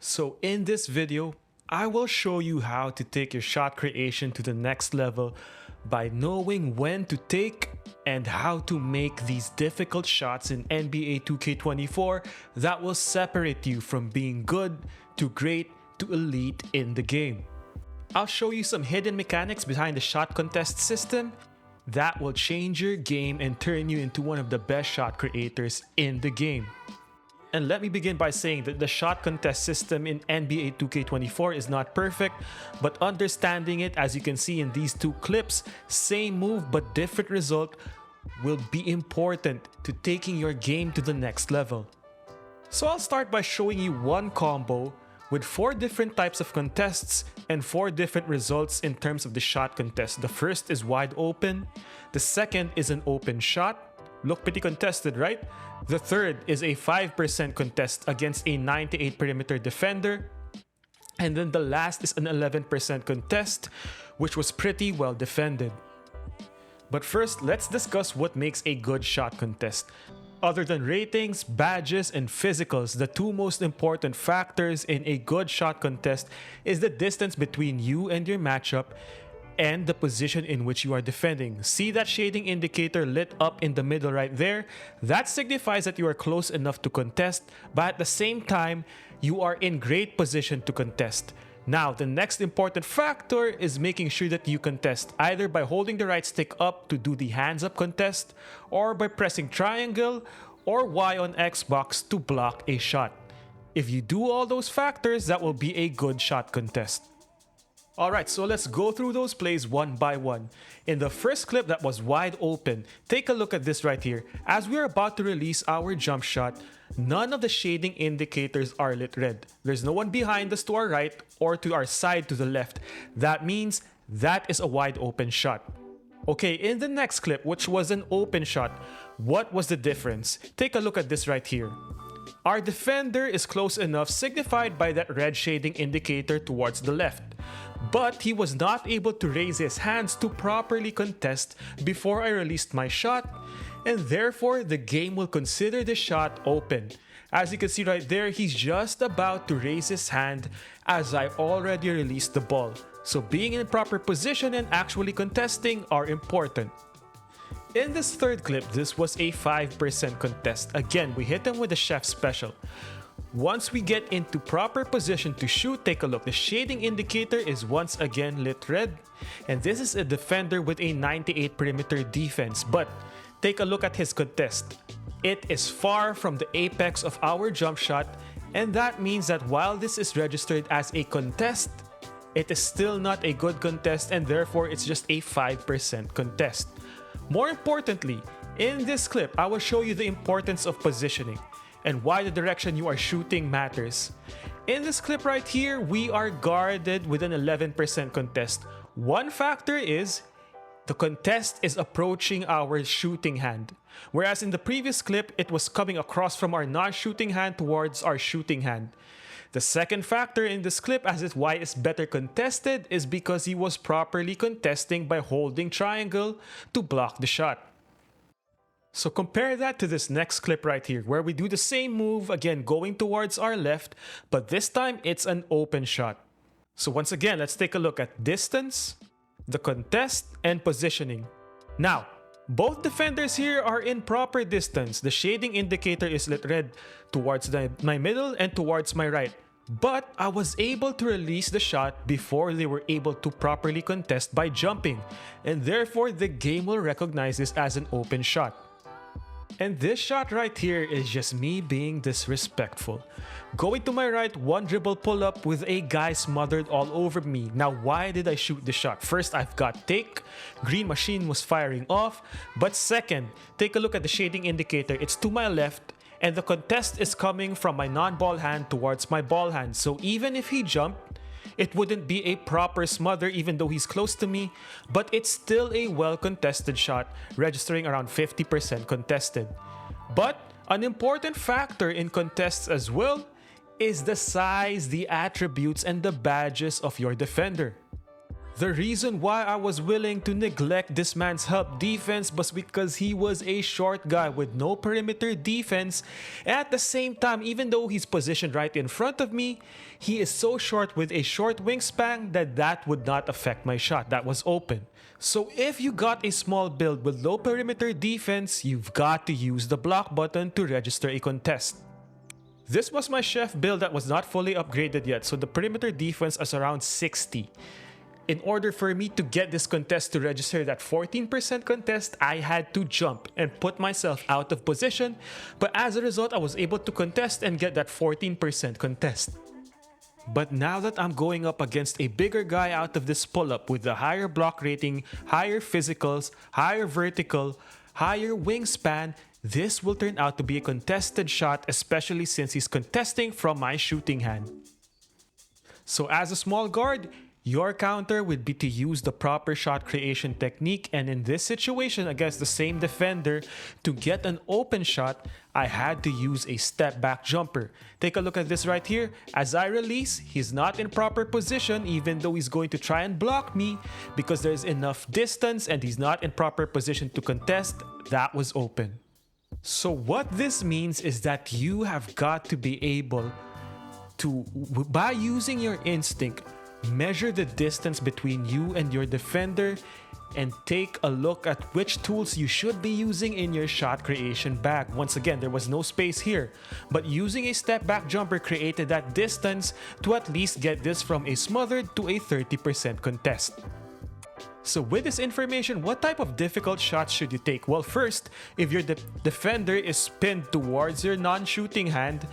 So in this video, I will show you how to take your shot creation to the next level by knowing when to take and how to make these difficult shots in NBA 2K24 that will separate you from being good to great to elite in the game. I'll show you some hidden mechanics behind the shot contest system that will change your game and turn you into one of the best shot creators in the game. And let me begin by saying that the shot contest system in NBA 2K24 is not perfect, but understanding it, as you can see in these two clips, same move but different result, will be important to taking your game to the next level. So I'll start by showing you one combo with 4 different types of contests and 4 different results in terms of the shot contest. The first is wide open, the second is an open shot. Look pretty contested, right? The third is a 5% contest against a 98 perimeter defender. And then the last is an 11% contest, which was pretty well defended. But first, let's discuss what makes a good shot contest. Other than ratings, badges, and physicals, the 2 most important factors in a good shot contest is the distance between you and your matchup and the position in which you are defending. See that shading indicator lit up in the middle right there? That signifies that you are close enough to contest, but at the same time, you are in great position to contest. Now, the next important factor is making sure that you contest either by holding the right stick up to do the hands up contest, or by pressing triangle or Y on Xbox to block a shot. If you do all those factors, that will be a good shot contest. Alright, so let's go through those plays one by one. In the first clip that was wide open, take a look at this right here. As we're about to release our jump shot, none of the shading indicators are lit red. There's no one behind us to our right or to our side to the left. That means that is a wide open shot. Okay, in the next clip, which was an open shot, what was the difference? Take a look at this right here. Our defender is close enough, signified by that red shading indicator towards the left. But he was not able to raise his hands to properly contest before I released my shot, and therefore the game will consider the shot open. As you can see right there, he's just about to raise his hand as I already released the ball. So being in proper position and actually contesting are important. In this third clip, this was a 5% contest. Again, we hit him with the chef special. Once we get into proper position to shoot, take a look. The shading indicator is once again lit red. And this is a defender with a 98 perimeter defense. But take a look at his contest. It is far from the apex of our jump shot. And that means that while this is registered as a contest, it is still not a good contest, and therefore it's just a 5% contest. More importantly, in this clip, I will show you the importance of positioning and why the direction you are shooting matters. In this clip right here, we are guarded with an 11% contest. One factor is the contest is approaching our shooting hand, whereas in the previous clip, it was coming across from our non-shooting hand towards our shooting hand. The second factor in this clip as to why it's better contested is because he was properly contesting by holding triangle to block the shot. So compare that to this next clip right here, where we do the same move, again going towards our left, but this time it's an open shot. So once again, let's take a look at distance, the contest, and positioning. Now, both defenders here are in proper distance. The shading indicator is lit red towards my middle and towards my right. But I was able to release the shot before they were able to properly contest by jumping, and therefore the game will recognize this as an open shot. And this shot right here is just me being disrespectful. Going to my right, one dribble pull up with a guy smothered all over me. Now, why did I shoot the shot? First, I've got take. Green machine was firing off. But second, take a look at the shading indicator. It's to my left, and the contest is coming from my non-ball hand towards my ball hand. So even if he jumped, it wouldn't be a proper smother even though he's close to me, but it's still a well-contested shot, registering around 50% contested. But an important factor in contests as well is the size, the attributes, and the badges of your defender. The reason why I was willing to neglect this man's help defense was because he was a short guy with no perimeter defense. At the same time, even though he's positioned right in front of me, he is so short with a short wingspan that would not affect my shot. That was open. So if you got a small build with low perimeter defense, you've got to use the block button to register a contest. This was my chef build that was not fully upgraded yet, so the perimeter defense is around 60. In order for me to get this contest to register that 14% contest, I had to jump and put myself out of position, but as a result, I was able to contest and get that 14% contest. But now that I'm going up against a bigger guy out of this pull-up with a higher block rating, higher physicals, higher vertical, higher wingspan, this will turn out to be a contested shot, especially since he's contesting from my shooting hand. So as a small guard, your counter would be to use the proper shot creation technique, and in this situation against the same defender, to get an open shot, I had to use a step back jumper. Take a look at this right here. As I release, he's not in proper position even though he's going to try and block me because there's enough distance and he's not in proper position to contest. That was open. So what this means is that you have got to be able to, by using your instinct, measure the distance between you and your defender and take a look at which tools you should be using in your shot creation bag. Once again, there was no space here, but using a step back jumper created that distance to at least get this from a smothered to a 30% contest. So with this information, what type of difficult shots should you take? Well, first, if your defender is pinned towards your non-shooting hand,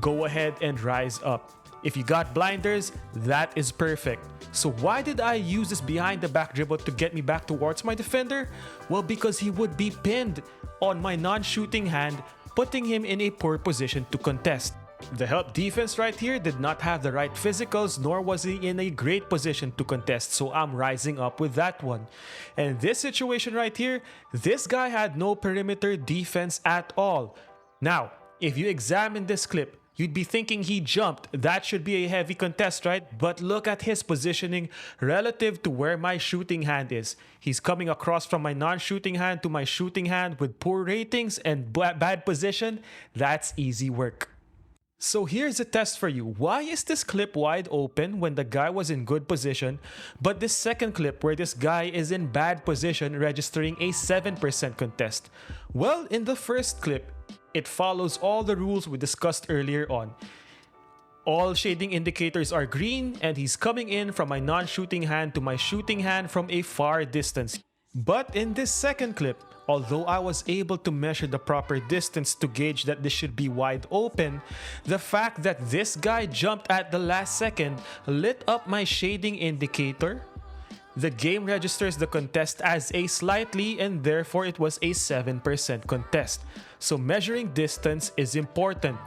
go ahead and rise up. If you got blinders, that is perfect. So why did I use this behind the back dribble to get me back towards my defender? Well, because he would be pinned on my non-shooting hand, putting him in a poor position to contest. The help defense right here did not have the right physicals, nor was he in a great position to contest, so I'm rising up with that one. And this situation right here, this guy had no perimeter defense at all. Now, if you examine this clip, you'd be thinking he jumped. That should be a heavy contest, right? But look at his positioning relative to where my shooting hand is. He's coming across from my non-shooting hand to my shooting hand with poor ratings and bad position. That's easy work. So here's a test for you. Why is this clip wide open when the guy was in good position, but this second clip where this guy is in bad position registering a 7% contest? Well, in the first clip, it follows all the rules we discussed earlier on. All shading indicators are green and he's coming in from my non-shooting hand to my shooting hand from a far distance. But in this second clip, although I was able to measure the proper distance to gauge that this should be wide open, the fact that this guy jumped at the last second lit up my shading indicator. The game registers the contest as a slightly and therefore it was a 7% contest. So measuring distance is important.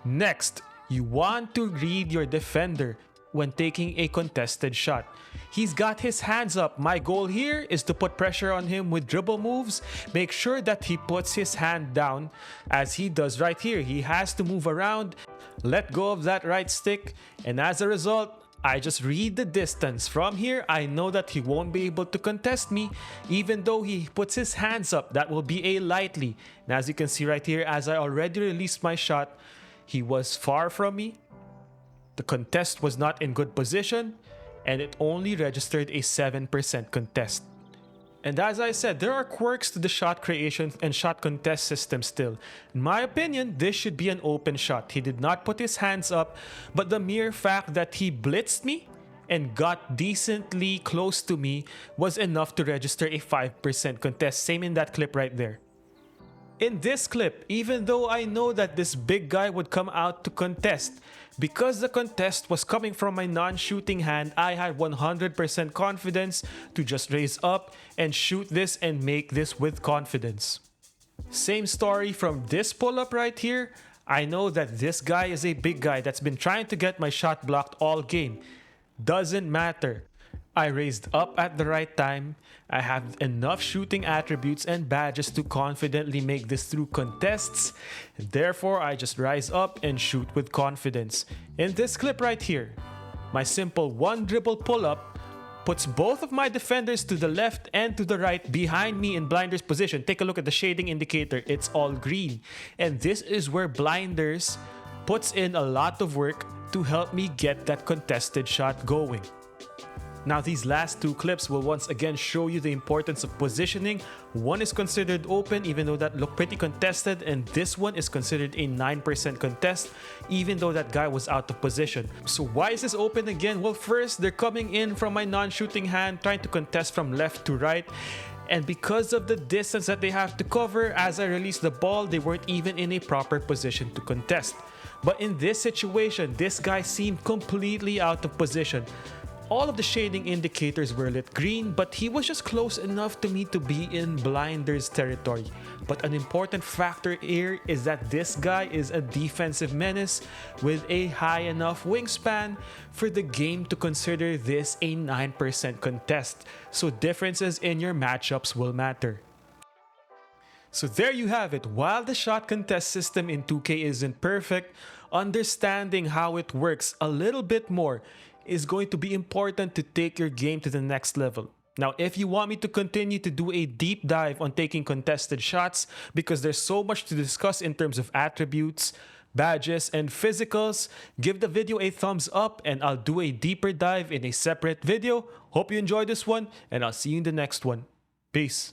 Next, you want to read your defender when taking a contested shot. He's got his hands up. My goal here is to put pressure on him with dribble moves. Make sure that he puts his hand down as he does right here. He has to move around, let go of that right stick, and as a result, I just read the distance. From here, I know that he won't be able to contest me even though he puts his hands up. That will be a lightly. And as you can see right here, as I already released my shot, he was far from me. The contest was not in good position and it only registered a 7% contest. And as I said, there are quirks to the shot creation and shot contest system still. In my opinion, this should be an open shot. He did not put his hands up, but the mere fact that he blitzed me and got decently close to me was enough to register a 5% contest. Same in that clip right there. In this clip, even though I know that this big guy would come out to contest, because the contest was coming from my non-shooting hand, I had 100% confidence to just raise up and shoot this and make this with confidence. Same story from this pull-up right here. I know that this guy is a big guy that's been trying to get my shot blocked all game. Doesn't matter. I raised up at the right time. I have enough shooting attributes and badges to confidently make this through contests. Therefore, I just rise up and shoot with confidence. In this clip right here, my simple one dribble pull-up puts both of my defenders to the left and to the right behind me in Blinder's position. Take a look at the shading indicator. It's all green. And this is where Blinders puts in a lot of work to help me get that contested shot going. Now these last two clips will once again show you the importance of positioning. One is considered open even though that looked pretty contested, and this one is considered a 9% contest even though that guy was out of position. So why is this open again? Well, first, they're coming in from my non-shooting hand trying to contest from left to right. And because of the distance that they have to cover, as I released the ball, they weren't even in a proper position to contest. But in this situation, this guy seemed completely out of position. All of the shading indicators were lit green, but he was just close enough to me to be in Blinder's territory. But an important factor here is that this guy is a defensive menace with a high enough wingspan for the game to consider this a 9% contest. So differences in your matchups will matter. So there you have it. While the shot contest system in 2K isn't perfect, understanding how it works a little bit more is going to be important to take your game to the next level. Now, if you want me to continue to do a deep dive on taking contested shots, because there's so much to discuss in terms of attributes, badges, and physicals, give the video a thumbs up and I'll do a deeper dive in a separate video. Hope you enjoyed this one, and I'll see you in the next one. Peace.